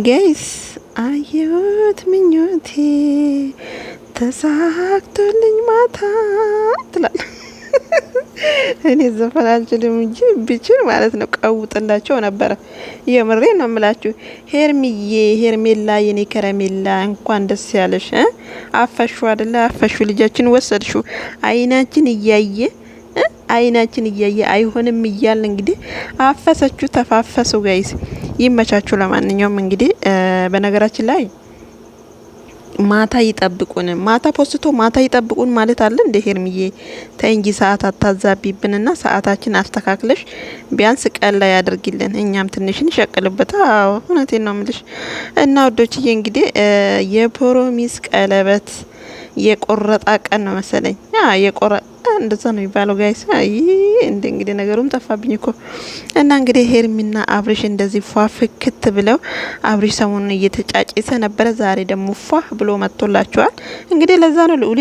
ጋይስ አየሁት ምኞቴ ተሳክቶልኝ ማታ ትላል። እኔ ዘፈን አልችልም እንጂ ብችል ማለት ነው ቀውጥላቸው ነበረ። የምሬ ነው የምላችሁ። ሄርሚዬ ሄርሜላ የኔ ከረሜላ እንኳን ደስ ያለሽ። አፈሹ አይደለ? አፈሹ ልጃችን ወሰድሹ። አይናችን እያየ አይሆንም እያል እንግዲህ አፈሰችሁ ተፋፈሱ። ጋይስ ይመቻችሁ። ለማንኛውም እንግዲህ በነገራችን ላይ ማታ ይጠብቁን፣ ማታ ፖስቶ ማታ ይጠብቁን ማለት አለ እንደ ሄርሚዬ ተይ እንጂ ሰዓት አታዛቢብንና ሰዓታችን አስተካክለሽ ቢያንስ ቀን ላይ ያድርጊልን፣ እኛም ትንሽ እንሸቅልበት። አዎ እውነቴን ነው የምልሽ። እና ወዶችዬ እንግዲህ የፕሮሚስ ቀለበት የቆረጣ ቀን ነው መሰለኝ። የቆረጣ እንደዛ ነው የሚባለው ጋይስ። እንግዲህ ነገሩም ጠፋብኝ እኮ። እና እንግዲህ ሄርሚና አብሪሽ እንደዚህ ፏ ፍክት ብለው አብሪሽ ሰሞኑን እየተጫጨሰ ነበረ። ዛሬ ደግሞ ፏ ብሎ መጥቶላቸዋል። እንግዲህ ለዛ ነው ልዑል